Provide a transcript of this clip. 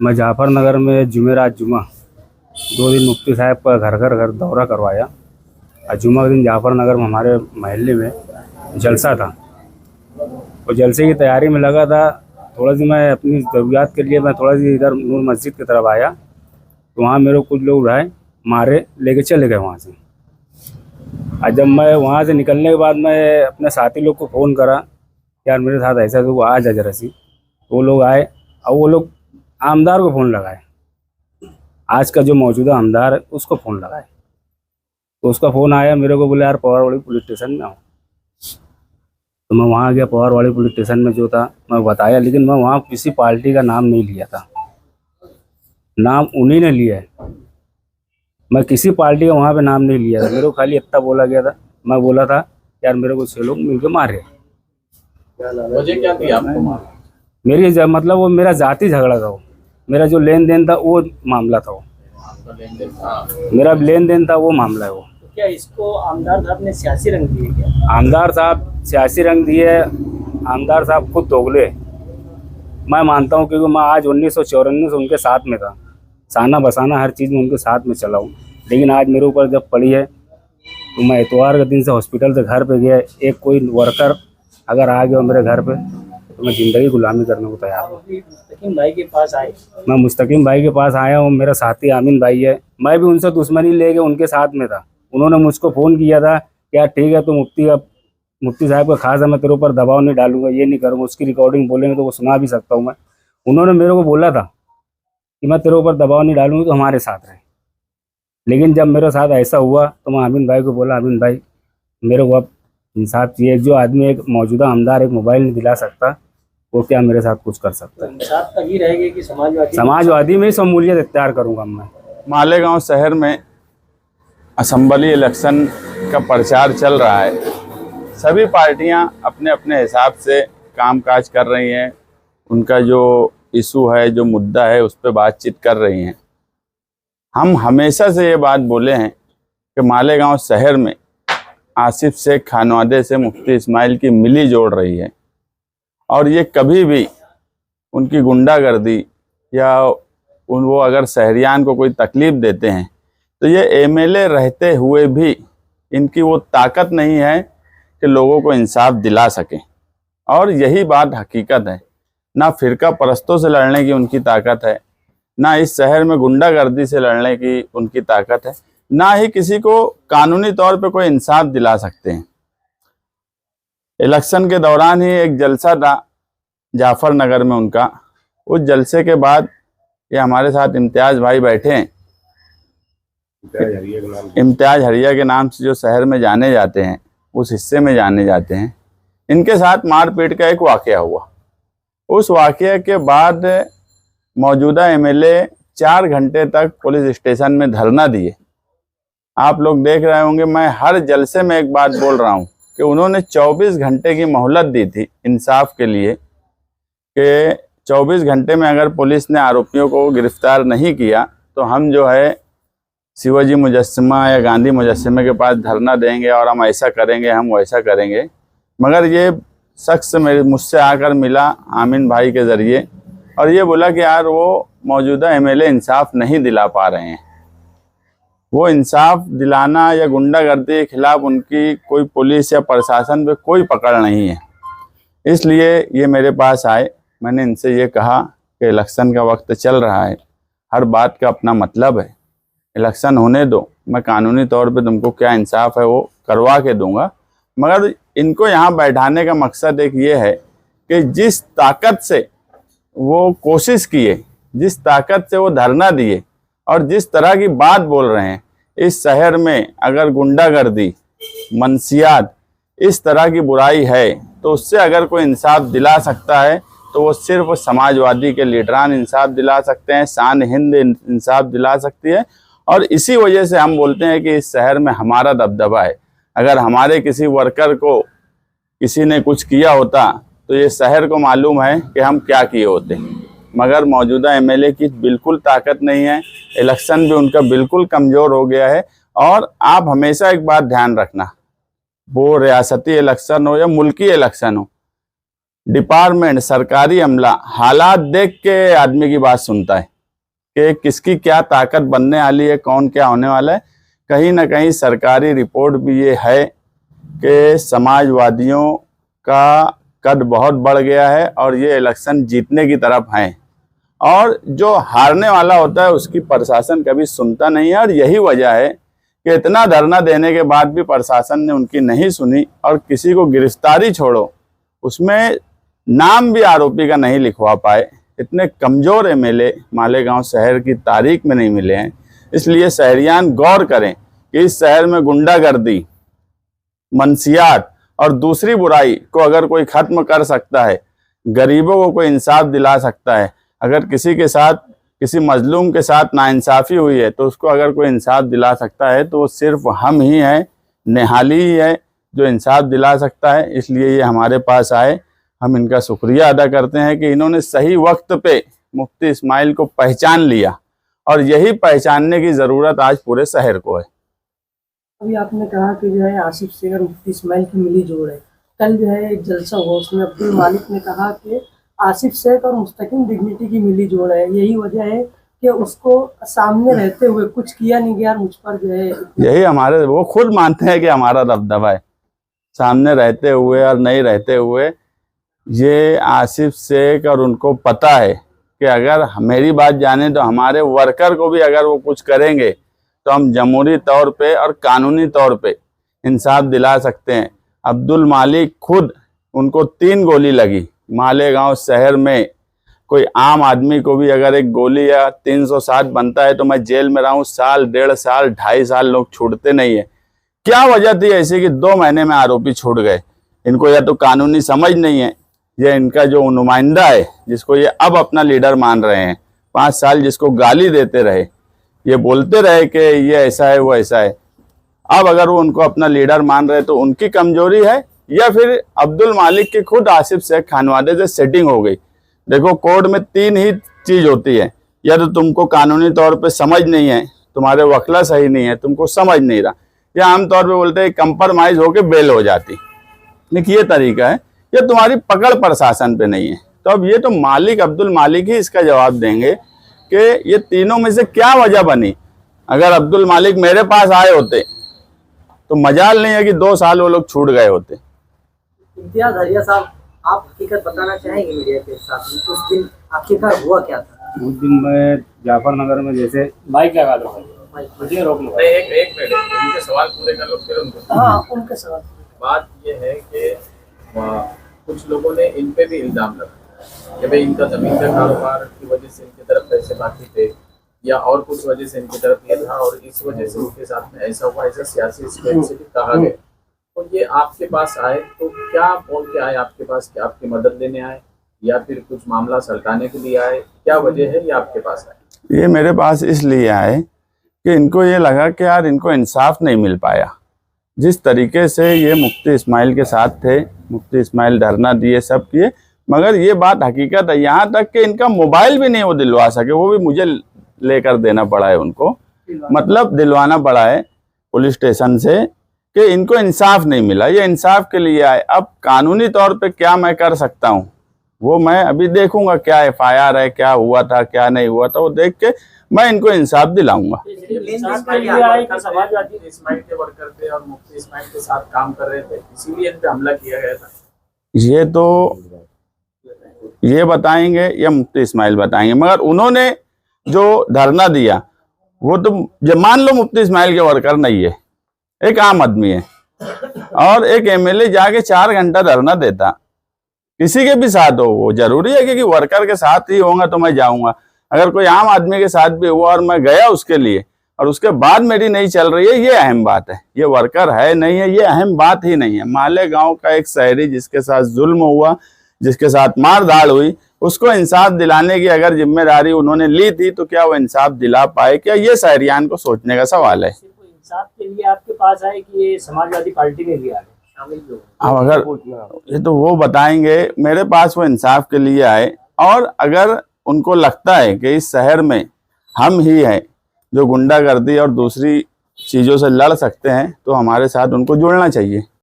मैं जाफरनगर में जुमेरात जुमा 2 दिन मुफ्ती साहब का घर दौरा करवाया। और जुमा के दिन जाफरनगर में हमारे महल्ले में जलसा था और जलसे की तैयारी में लगा था। थोड़ा सी मैं अपनी ज़रूरियात के लिए मैं थोड़ा सी इधर नूर मस्जिद की तरफ आया तो वहाँ मेरे को कुछ लोग उठाए, मारे, लेके चले गए वहाँ से। और जब मैं वहाँ से निकलने के बाद मैं अपने साथी लोग को फ़ोन करा, यार मेरे साथ ऐसा तो आ जा जरा सी। तो वो लोग आए और वो लोग आमदार को फ़ोन लगाए, आज का जो मौजूदा आमदार है उसको फ़ोन लगाए। तो उसका फ़ोन आया मेरे को, बोले यार पवारवाड़ी पुलिस स्टेशन में आओ। तो मैं वहाँ गया, पवारवाड़ी पुलिस स्टेशन में जो था मैं बताया, लेकिन मैं वहाँ किसी पार्टी का नाम नहीं लिया था, नाम उन्हीं ने लिया है। मैं किसी पार्टी का वहाँ पे नाम नहीं लिया था, मेरे को खाली इतना बोला गया था। मैं बोला था यार मेरे को 6 लोग मिलकर मारे। वजह क्या थी आपको मारने? मतलब वो मेरा जाति झगड़ा था, वो मेरा जो लेन देन था वो मामला था, वो आपका लेन देन था? मेरा लेन देन था, वो मामला है वो। तो क्या इसको आमदार साहब ने सियासी रंग दिए क्या? आमदार साहब सियासी रंग दिए, आमदार साहब खुद दोगले मैं मानता हूँ, क्योंकि मैं आज 1994 से उनके साथ में था, साना बसाना हर चीज़ में उनके साथ में चला हूँ। लेकिन आज मेरे ऊपर जब पड़ी है तो मैं इतवार के दिन से हॉस्पिटल से घर पे गया, एक कोई वर्कर अगर आ गया मेरे घर पे तो मैं ज़िंदगी गुलामी करने को तैयार हूँ। मुस्तकीम भाई के पास आए? मैं मुस्तकीम भाई के पास आया हूँ, मेरा साथी आमिन भाई है, मैं भी उनसे दुश्मनी लेके उनके साथ में था। उन्होंने मुझको फ़ोन किया था कि यार ठीक है तो मुफ्ती साहब का खास है, मैं तेरे ऊपर दबाव नहीं डालूंगा, ये नहीं करूँगा। उसकी रिकॉर्डिंग बोलेंगे तो वो सुना भी सकता हूँ मैं। उन्होंने मेरे को बोला था कि मैं तेरे ऊपर दबाव नहीं डालूंगी तो हमारे साथ रहे। लेकिन जब मेरे साथ ऐसा हुआ तो मैं आमिन भाई को बोला, आमिन भाई मेरे को अब इंसाफ चाहिए। जो आदमी एक मौजूदा आमदार एक मोबाइल नहीं दिला सकता, वो क्या मेरे साथ कुछ कर सकता है? इंसाफ तभी रहेगी कि समाजवादी में ही शमूलियत इख्तियार करूँगा मैं। मालेगांव शहर में असेंबली इलेक्शन का प्रचार चल रहा है। सभी पार्टियां अपने अपने हिसाब से कामकाज कर रही हैं, उनका जो इशू है, जो मुद्दा है, उस पर बातचीत कर रही हैं। हम हमेशा से ये बात बोले हैं कि मालेगांव शहर में आसिफ शेख खानवादे से मुफ्ती इस्माइल की मिली जोड़ रही है और ये कभी भी उनकी गुंडागर्दी या वो अगर शहरियान को कोई तकलीफ़ देते हैं तो ये एमएलए रहते हुए भी इनकी वो ताकत नहीं है कि लोगों को इंसाफ दिला सकें। और यही बात हकीकत है। ना फ़िरका परस्तों से लड़ने की उनकी ताकत है, ना इस शहर में गुंडागर्दी से लड़ने की उनकी ताकत है, ना ही किसी को कानूनी तौर पे कोई इंसाफ दिला सकते हैं। इलेक्शन के दौरान ही एक जलसा था जाफरनगर में उनका। उस जलसे के बाद ये हमारे साथ इम्तियाज़ भाई बैठे हैं, इम्तियाज़ हरिया के नाम से जो शहर में जाने जाते हैं, उस हिस्से में जाने जाते हैं। इनके साथ मारपीट का एक वाक़या हुआ। उस वाक़ये के बाद मौजूदा एमएलए 4 घंटे तक पुलिस स्टेशन में धरना दिए। आप लोग देख रहे होंगे, मैं हर जलसे में एक बात बोल रहा हूँ कि उन्होंने 24 घंटे की मोहलत दी थी इंसाफ के लिए, कि 24 घंटे में अगर पुलिस ने आरोपियों को गिरफ्तार नहीं किया तो हम जो है शिवाजी मुजस्समा या गांधी मुजस्समे के पास धरना देंगे और हम ऐसा करेंगे, हम वैसा करेंगे। मगर ये शख्स मुझसे आकर मिला आमिन भाई के ज़रिए और ये बोला कि यार वो मौजूदा एमएलए इंसाफ नहीं दिला पा रहे हैं। वो इंसाफ दिलाना या गुंडागर्दी के खिलाफ उनकी कोई पुलिस या प्रशासन पे कोई पकड़ नहीं है। इसलिए ये मेरे पास आए। मैंने इनसे ये कहा कि इलेक्शन का वक्त चल रहा है, हर बात का अपना मतलब है, इलेक्शन होने दो, मैं कानूनी तौर पे तुमको क्या इंसाफ है वो करवा के दूंगा। मगर इनको यहाँ बैठाने का मकसद एक ये है कि जिस ताकत से वो कोशिश किए, जिस ताकत से वो धरना दिए और जिस तरह की बात बोल रहे हैं, इस शहर में अगर गुंडागर्दी, मनसियात, इस तरह की बुराई है तो उससे अगर कोई इंसाफ दिला सकता है तो वो सिर्फ समाजवादी के लीडरान इंसाफ दिला सकते हैं, शान हिंद इंसाफ दिला सकती है। और इसी वजह से हम बोलते हैं कि इस शहर में हमारा दबदबा है। अगर हमारे किसी वर्कर को किसी ने कुछ किया होता तो ये शहर को मालूम है कि हम क्या किए होते। मगर मौजूदा एमएलए की बिल्कुल ताकत नहीं है, इलेक्शन भी उनका बिल्कुल कमज़ोर हो गया है। और आप हमेशा एक बात ध्यान रखना, वो रियासती इलेक्शन हो या मुल्की इलेक्शन हो, डिपार्टमेंट, सरकारी अमला हालात देख के आदमी की बात सुनता है कि किसकी क्या ताकत बनने वाली है, कौन क्या होने वाला है। कहीं ना कहीं सरकारी रिपोर्ट भी ये है कि समाजवादियों का कद बहुत बढ़ गया है और ये इलेक्शन जीतने की तरफ हैं, और जो हारने वाला होता है उसकी प्रशासन कभी सुनता नहीं है। और यही वजह है कि इतना धरना देने के बाद भी प्रशासन ने उनकी नहीं सुनी, और किसी को गिरफ्तारी छोड़ो, उसमें नाम भी आरोपी का नहीं लिखवा पाए। इतने कमज़ोर एमएलए मालेगांव शहर की तारीख में नहीं मिले हैं। इसलिए शहरियान गौर करें कि इस शहर में गुंडागर्दी, मनसियात और दूसरी बुराई को अगर कोई खत्म कर सकता है, गरीबों को कोई इंसाफ दिला सकता है, अगर किसी के साथ, किसी मजलूम के साथ नाइंसाफ़ी हुई है तो उसको अगर कोई इंसाफ दिला सकता है तो वो सिर्फ हम ही हैं, निहाली ही है जो इंसाफ दिला सकता है। इसलिए ये हमारे पास आए, हम इनका शुक्रिया अदा करते हैं कि इन्होंने सही वक्त पे मुफ्ती इस्माइल को पहचान लिया, और यही पहचानने की ज़रूरत आज पूरे शहर को है। अभी आपने कहा कि जो है आसिफ शेख और मुफ्ती इस्माइल की मिली जोड़ है। कल जो है एक जलसा हुआ, उसमें अब्दुल मालिक ने कहा कि आसिफ शेख और मुस्तकिम डिग्निटी की मिली जोड़ है, यही वजह है कि उसको सामने रहते हुए कुछ किया नहीं गया, मुझ पर जो है यही हमारे, वो खुद मानते हैं कि हमारा दबदबा है, सामने रहते हुए और नहीं रहते हुए। ये आसिफ शेख और उनको पता है कि अगर मेरी बात जाने तो हमारे वर्कर को भी अगर वो कुछ करेंगे तो हम जमहूरी तौर पे और कानूनी तौर पे इंसाफ दिला सकते हैं। अब्दुल मालिक खुद, उनको 3 गोली लगी मालेगांव शहर में। कोई आम आदमी को भी अगर एक गोली या 307 बनता है तो मैं जेल में रहूं साल, 1.5 साल, 2.5 साल, लोग छूटते नहीं है। क्या वजह थी ऐसी कि 2 महीने में आरोपी छूट गए? इनको या तो कानूनी समझ नहीं है, या इनका जो नुमाइंदा है जिसको ये अब अपना लीडर मान रहे हैं, 5 साल जिसको गाली देते रहे, ये बोलते रहे कि ये ऐसा है वो ऐसा है, अब अगर वो उनको अपना लीडर मान रहे तो उनकी कमजोरी है, या फिर अब्दुल मालिक की खुद आसिफ शेख खानवादे से सेटिंग हो गई। देखो, कोर्ट में 3 ही चीज होती है, या तो तुमको कानूनी तौर पे समझ नहीं है, तुम्हारे वकला सही नहीं है, तुमको समझ नहीं रहा, या आमतौर पे बोलते हैं कंप्रोमाइज होके बेल हो जाती। देखिए ये तरीका है, या तुम्हारी पकड़ प्रशासन पे नहीं है। तो अब ये तो मालिक, अब्दुल मालिक ही इसका जवाब देंगे कि ये तीनों में से क्या वजह बनी। अगर अब्दुल मालिक मेरे पास आए होते तो मजाल नहीं है कि 2 साल वो लोग छूट गए होते। इम्तियाज हरिया साहब, आप हकीकत बताना चाहेंगे मीडिया के साथ में, उस दिन आखिरकार हुआ क्या था? उस दिन मैं जाफर नगर में, जैसे बाइक लगा लो, मुझे रोक लो। एक मिनट, उनके सवाल पूरे कर लो फिर उनको। हाँ, उनके सवाल। बात ये है कि कुछ लोगों ने इन पे भी इल्जाम लगाया कि भाई इनका जमीन का कारोबार की वजह से इनकी तरफ पैसे बाकी थे, या और कुछ वजह से इनकी तरफ ये था, और इस वजह से उनके साथ में ऐसा हुआ, ऐसा सियासी स्टेट से भी कहा गया। तो ये आपके पास आए तो क्या बोल के आए आपके पास, कि आपकी मदद लेने आए या फिर कुछ मामला सलटाने के लिए आए? क्या वजह है ये आपके पास आए? ये मेरे पास इसलिए आए कि इनको ये लगा कि यार इनको इंसाफ नहीं मिल पाया। जिस तरीके से ये मुफ्ती इस्माइल के साथ थे, मुफ्ती इस्माइल धरना दिए, सब किए, मगर ये बात हकीकत है, यहाँ तक कि इनका मोबाइल भी नहीं वो दिलवा सके, वो भी मुझे लेकर देना पड़ा है उनको, मतलब दिलवाना पड़ा है पुलिस स्टेशन से, कि इनको इंसाफ नहीं मिला। ये इंसाफ के लिए आए। अब कानूनी तौर पे क्या मैं कर सकता हूँ वो मैं अभी देखूंगा, क्या FIR है, क्या हुआ था क्या नहीं हुआ था, वो देख के मैं इनको इंसाफ दिलाऊंगा। समाजवादी इस्माइल के वर्कर थे और मुफ्ती इस्माइल के साथ काम कर रहे थे, इसीलिए इन पे हमला किया गया था। ये तो ये बताएंगे या मुफ्ती इस्माइल बताएंगे, मगर उन्होंने जो धरना दिया वो तो मान लो मुफ्ती इस्माइल के वर्कर नहीं है, एक आम आदमी है, और एक MLA जाके 4 घंटा धरना देता, किसी के भी साथ हो, वो जरूरी है कि वर्कर के साथ ही होगा तो मैं जाऊंगा। अगर कोई आम आदमी के साथ भी हुआ और मैं गया उसके लिए, और उसके बाद मेरी नहीं चल रही है, ये अहम बात है। ये वर्कर है नहीं है, ये अहम बात ही नहीं है। मालेगांव का एक शहरी जिसके साथ जुल्म हुआ, जिसके साथ मार धाड़ हुई, उसको इंसाफ दिलाने की अगर जिम्मेदारी उन्होंने ली थी तो क्या वो इंसाफ दिला पाए? क्या ये शहरियान को सोचने का सवाल है। इंसाफ के लिए आपके पास आए कि ये समाजवादी पार्टी में भी आ गए शामिल हो? अब अगर ये तो वो बताएंगे, मेरे पास वो इंसाफ के लिए आए, और अगर उनको लगता है कि इस शहर में हम ही हैं जो गुंडागर्दी और दूसरी चीज़ों से लड़ सकते हैं तो हमारे साथ उनको जुड़ना चाहिए।